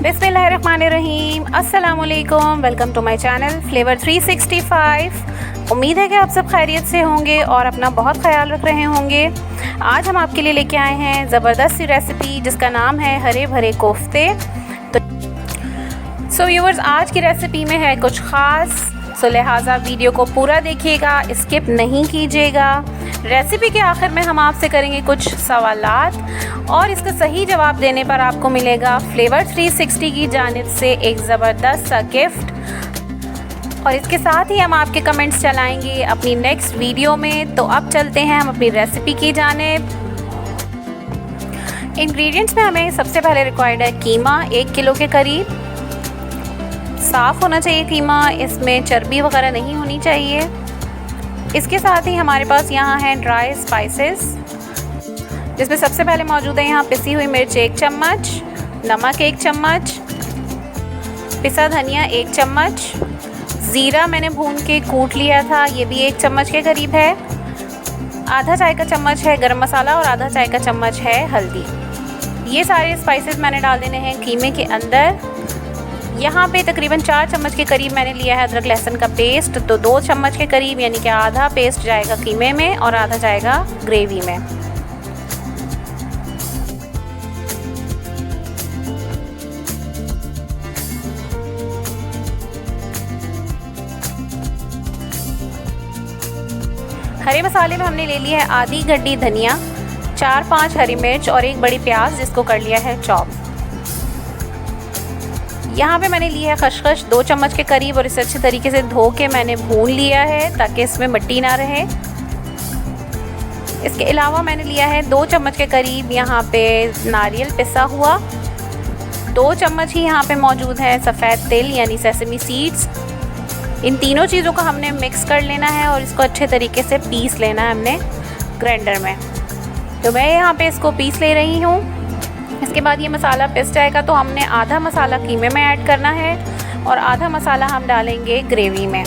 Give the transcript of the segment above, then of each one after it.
बिस्मिल्लाहिर्रहमानिर्रहीम, अस्सलाम वालेकुम। Welcome to my channel flavour 365। उम्मीद है कि आप सब खैरियत से होंगे और अपना बहुत ख्याल रख रहे होंगे। आज हम आपके लिए लेके आए हैं ज़बरदस्त सी रेसिपी जिसका नाम है हरे भरे कोफ्ते। तो व्यूअर्स, आज की रेसिपी में है कुछ ख़ास, सो लिहाजा वीडियो को पूरा देखिएगा, स्किप नहीं कीजिएगा। रेसिपी के आखिर में हम आपसे करेंगे कुछ सवालात और इसका सही जवाब देने पर आपको मिलेगा फ्लेवर 360 की जानिब से एक ज़बरदस्त सा गिफ्ट। और इसके साथ ही हम आपके कमेंट्स चलाएंगे अपनी नेक्स्ट वीडियो में। तो अब चलते हैं हम अपनी रेसिपी की जानिब। इंग्रेडिएंट्स में हमें सबसे पहले रिक्वायर्ड है कीमा 1 किलो के करीब। साफ़ होना चाहिए कीमा, इसमें चर्बी वगैरह नहीं होनी चाहिए। इसके साथ ही हमारे पास यहाँ है ड्राई स्पाइसेस, जिसमें सबसे पहले मौजूद है यहाँ पिसी हुई मिर्च 1 चम्मच, नमक 1 चम्मच, पिसा धनिया 1 चम्मच, ज़ीरा मैंने भून के कूट लिया था, ये भी 1 चम्मच के करीब है। आधा चाय का चम्मच है गरम मसाला और आधा चाय का चम्मच है हल्दी। ये सारे स्पाइसेस मैंने डाल देने हैं कीमे के अंदर। यहाँ पे तकरीबन 4 चम्मच के करीब मैंने लिया है अदरक लहसुन का पेस्ट, तो 2 चम्मच के करीब, यानी कि आधा पेस्ट जाएगा कीमे में और आधा जाएगा ग्रेवी में। हरे मसाले में हमने ले लिया है आधी गड्डी धनिया, 4-5 हरी मिर्च और 1 बड़ी प्याज जिसको कर लिया है चॉप। यहाँ पे मैंने लिया है खसखस 2 चम्मच के करीब और इसे अच्छे तरीके से धो के मैंने भून लिया है ताकि इसमें मिट्टी ना रहे। इसके अलावा मैंने लिया है 2 चम्मच के करीब यहाँ पे नारियल पिसा हुआ। 2 चम्मच ही यहाँ पे मौजूद है सफ़ेद तिल यानी सेसमी सीड्स। इन तीनों चीज़ों को हमने मिक्स कर लेना है और इसको अच्छे तरीके से पीस लेना है हमने ग्राइंडर में। तो मैं यहाँ पे इसको पीस ले रही हूँ। इसके बाद ये मसाला पिस जाएगा तो हमने आधा मसाला कीमे में ऐड करना है और आधा मसाला हम डालेंगे ग्रेवी में।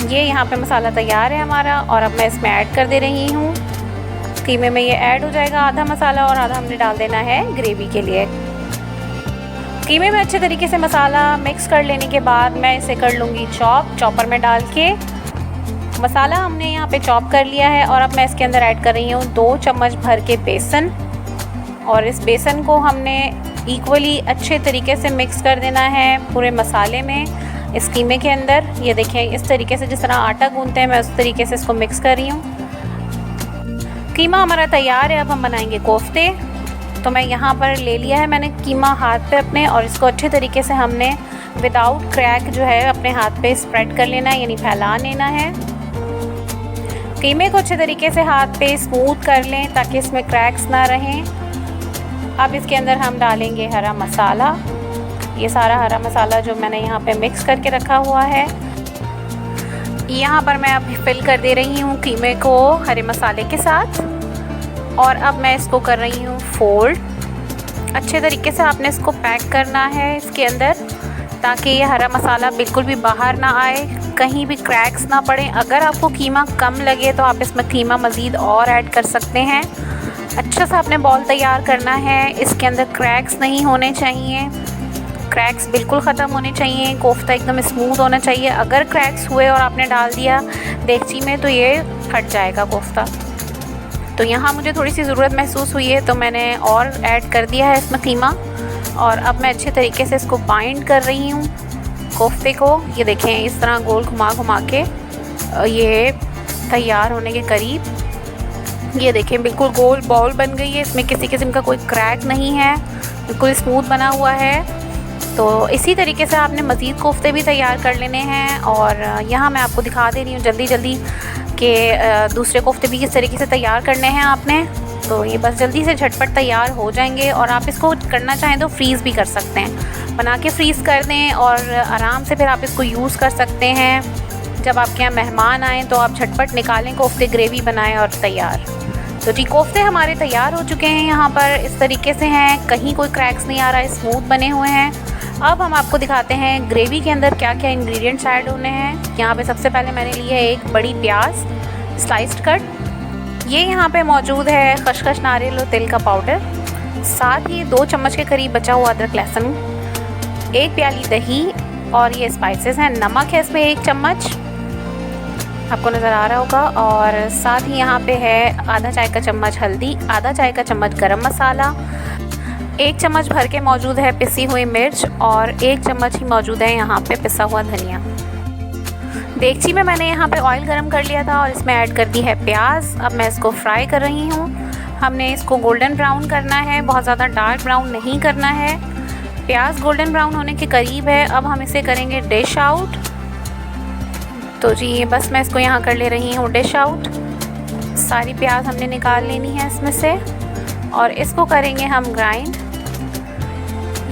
ये यहाँ पे मसाला तैयार है हमारा और अब मैं इसमें ऐड कर दे रही हूँ। कीमे में ये ऐड हो जाएगा आधा मसाला और आधा हमने डाल देना है ग्रेवी के लिए। कीमे में अच्छे तरीके से मसाला मिक्स कर लेने के बाद मैं इसे कर लूँगी चॉपर में डाल के। मसाला हमने यहाँ पे चॉप कर लिया है और अब मैं इसके अंदर ऐड कर रही हूँ 2 चम्मच भर के बेसन और इस बेसन को हमने इक्वली अच्छे तरीके से मिक्स कर देना है पूरे मसाले में, इस कीमे के अंदर। ये देखें, इस तरीके से जिस तरह आटा गूंथते हैं मैं उस तरीके से इसको मिक्स कर रही हूँ। कीमा हमारा तैयार है, अब हम बनाएंगे कोफ्ते। तो मैं यहाँ पर ले लिया है मैंने कीमा हाथ पे अपने और इसको अच्छे तरीके से हमने विदाउट क्रैक जो है अपने हाथ पे स्प्रेड कर लेना है, यानी फैला लेना है। कीमे को अच्छे तरीके से हाथ पे स्मूथ कर लें ताकि इसमें क्रैक्स ना रहें। अब इसके अंदर हम डालेंगे हरा मसाला। ये सारा हरा मसाला जो मैंने यहाँ पे मिक्स करके रखा हुआ है, यहाँ पर मैं अब फिल कर दे रही हूँ कीमे को हरे मसाले के साथ। और अब मैं इसको कर रही हूँ फोल्ड। अच्छे तरीके से आपने इसको पैक करना है इसके अंदर ताकि ये हरा मसाला बिल्कुल भी बाहर ना आए, कहीं भी क्रैक्स ना पड़े। अगर आपको कीमा कम लगे तो आप इसमें कीमा मज़ीद और ऐड कर सकते हैं। अच्छा सा आपने बॉल तैयार करना है, इसके अंदर क्रैक्स नहीं होने चाहिए, क्रैक्स बिल्कुल ख़त्म होने चाहिए। कोफ्ता एकदम स्मूथ होना चाहिए। अगर क्रैक्स हुए और आपने डाल दिया देगची में तो ये फट जाएगा कोफ्ता। तो यहाँ मुझे थोड़ी सी ज़रूरत महसूस हुई है तो मैंने और ऐड कर दिया है इसमें कीमा और अब मैं अच्छे तरीके से इसको बाइंड कर रही हूँ कोफ्ते को। ये देखें, इस तरह गोल घुमा घुमा के ये तैयार होने के करीब। ये देखें, बिल्कुल गोल बॉल बन गई है, इसमें किसी किस्म का कोई क्रैक नहीं है, बिल्कुल स्मूथ बना हुआ है। तो इसी तरीके से आपने मज़ीद कोफ्ते भी तैयार कर लेने हैं। और यहाँ मैं आपको दिखा दे रही हूँ जल्दी जल्दी कि दूसरे कोफ्ते भी किस तरीके से तैयार करने हैं आपने। तो ये बस जल्दी से झटपट तैयार हो जाएंगे और आप इसको करना चाहें तो फ्रीज़ भी कर सकते हैं, बना के फ्रीज़ कर दें और आराम से फिर आप इसको यूज़ कर सकते हैं। जब आपके यहाँ मेहमान आएँ तो आप झटपट निकालें कोफ्ते, ग्रेवी बनाएं और तैयार। तो जी, कोफ्ते हमारे तैयार हो चुके हैं। यहाँ पर इस तरीके से हैं, कहीं कोई क्रैक्स नहीं आ रहा है, स्मूथ बने हुए हैं। अब हम आपको दिखाते हैं ग्रेवी के अंदर क्या क्या इंग्रेडिएंट्स ऐड होने हैं। यहाँ पे सबसे पहले मैंने ली है 1 बड़ी प्याज स्लाइस्ड कट। ये यहाँ पे मौजूद है खसखस, नारियल और तिल का पाउडर। साथ ही 2 चम्मच के करीब बचा हुआ अदरक लहसुन, 1 प्याली दही और ये स्पाइसेस हैं। नमक है इसमें 1 चम्मच, आपको नज़र आ रहा होगा। और साथ ही यहाँ पे है आधा चाय का चम्मच हल्दी, आधा चाय का चम्मच गरम मसाला, 1 चम्मच भर के मौजूद है पिसी हुई मिर्च और 1 चम्मच ही मौजूद है यहाँ पे पिसा हुआ धनिया। देगची में मैंने यहाँ पे ऑयल गरम कर लिया था और इसमें ऐड कर दी है प्याज। अब मैं इसको फ्राई कर रही हूँ। हमने इसको गोल्डन ब्राउन करना है, बहुत ज़्यादा डार्क ब्राउन नहीं करना है। प्याज गोल्डन ब्राउन होने के करीब है। अब हम इसे करेंगे डिश आउट। तो जी बस मैं इसको यहाँ कर ले रही हूँ डिश आउट। सारी प्याज हमने निकाल लेनी है इसमें से और इसको करेंगे हम ग्राइंड।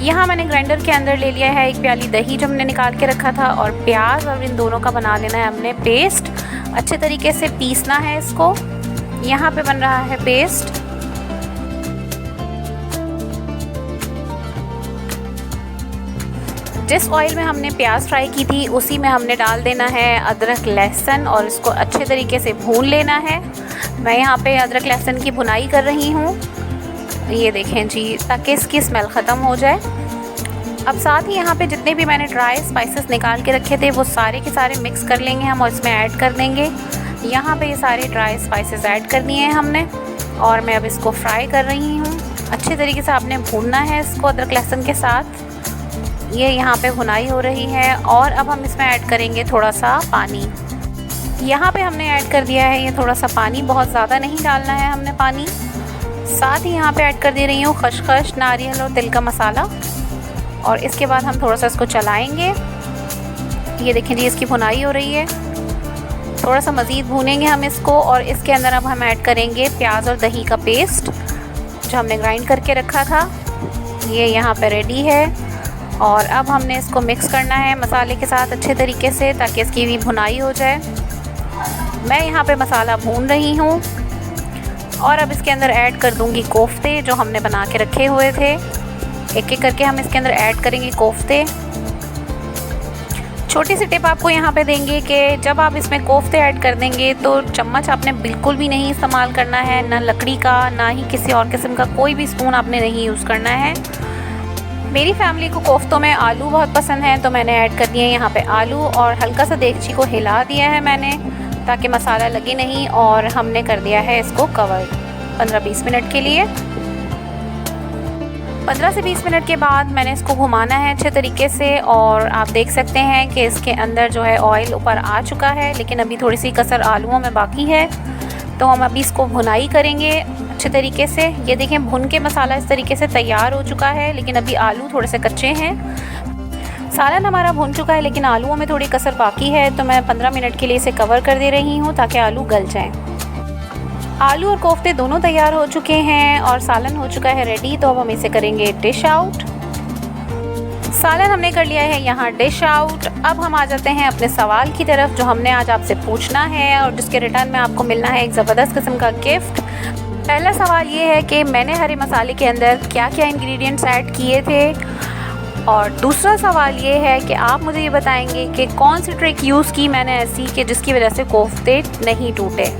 यहाँ मैंने ग्राइंडर के अंदर ले लिया है 1 प्याली दही जो हमने निकाल के रखा था और प्याज, और इन दोनों का बना लेना है हमने पेस्ट। अच्छे तरीके से पीसना है इसको। यहाँ पे बन रहा है पेस्ट। जिस ऑयल में हमने प्याज फ्राई की थी उसी में हमने डाल देना है अदरक लहसुन और इसको अच्छे तरीके से भून लेना है। मैं यहाँ पे अदरक लहसुन की भुनाई कर रही हूँ, ये देखें जी, ताकि इसकी स्मेल ख़त्म हो जाए। अब साथ ही यहाँ पे जितने भी मैंने ड्राई स्पाइसेस निकाल के रखे थे वो सारे के सारे मिक्स कर लेंगे हम और इसमें ऐड कर देंगे। यहाँ पे ये सारे ड्राई स्पाइसेस ऐड कर दिए हैं हमने और मैं अब इसको फ्राई कर रही हूँ। अच्छे तरीके से आपने भूनना है इसको अदरक लहसुन के साथ। ये यहाँ पे भुनाई हो रही है और अब हम इसमें ऐड करेंगे थोड़ा सा पानी। यहाँ पे हमने ऐड कर दिया है ये थोड़ा सा पानी, बहुत ज़्यादा नहीं डालना है हमने पानी। साथ ही यहाँ पे ऐड कर दे रही हूँ खसखस, नारियल और तिल का मसाला और इसके बाद हम थोड़ा सा इसको चलाएंगे। ये देखें जी, इसकी भुनाई हो रही है। थोड़ा सा मज़ीद भूनेंगे हम इसको और इसके अंदर अब हम ऐड करेंगे प्याज और दही का पेस्ट जो हमने ग्राइंड करके रखा था। ये यहाँ पे रेडी है और अब हमने इसको मिक्स करना है मसाले के साथ अच्छे तरीके से ताकि इसकी भी भुनाई हो जाए। मैं यहाँ पे मसाला भून रही हूँ और अब इसके अंदर ऐड कर दूँगी कोफ्ते जो हमने बना के रखे हुए थे। एक एक करके हम इसके अंदर ऐड करेंगे कोफ्ते। छोटी सी टिप आपको यहाँ पे देंगे कि जब आप इसमें कोफ्ते ऐड कर देंगे तो चम्मच आपने बिल्कुल भी नहीं इस्तेमाल करना है, ना लकड़ी का ना ही किसी और किस्म का कोई भी स्पून आपने नहीं यूज़ करना है। मेरी फैमिली को कोफ्तों में आलू बहुत पसंद है तो मैंने ऐड कर दिए हैं यहाँ पे आलू और हल्का सा देगची को हिला दिया है मैंने ताकि मसाला लगे नहीं और हमने कर दिया है इसको कवर 15-20 मिनट के लिए। 15 से 20 मिनट के बाद मैंने इसको घुमाना है अच्छे तरीके से और आप देख सकते हैं कि इसके अंदर जो है ऑयल ऊपर आ चुका है, लेकिन अभी थोड़ी सी कसर आलूओं में बाकी है। तो हम अभी इसको भुनाई करेंगे अच्छे तरीके से। ये देखें भुन के मसाला इस तरीके से तैयार हो चुका है, लेकिन अभी आलू थोड़े से कच्चे हैं। सालन हमारा भुन चुका है लेकिन आलूओं में थोड़ी कसर बाकी है, तो मैं 15 मिनट के लिए इसे कवर कर दे रही हूँ ताकि आलू गल जाएँ। आलू और कोफ्ते दोनों तैयार हो चुके हैं और सालन हो चुका है रेडी। तो अब हम इसे करेंगे डिश आउट। सालन हमने कर लिया है यहाँ डिश आउट। अब हम आ जाते हैं अपने सवाल की तरफ जो हमने आज आपसे पूछना है और जिसके रिटर्न में आपको मिलना है एक ज़बरदस्त किस्म का गिफ्ट। पहला सवाल ये है कि मैंने हरे मसाले के अंदर क्या क्या इंग्रेडिएंट्स ऐड किए थे, और दूसरा सवाल ये है कि आप मुझे ये बताएंगे कि कौन सी ट्रिक यूज़ की मैंने ऐसी कि जिसकी वजह से कोफ्ते नहीं टूटे।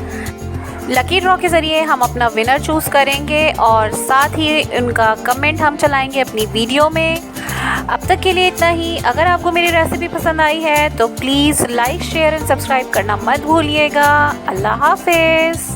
लकी ड्रॉ के ज़रिए हम अपना विनर चूज़ करेंगे और साथ ही उनका कमेंट हम चलाएंगे अपनी वीडियो में। अब तक के लिए इतना ही। अगर आपको मेरी रेसिपी पसंद आई है तो please like, share and subscribe करना मत भूलिएगा। अल्लाह हाफिज़।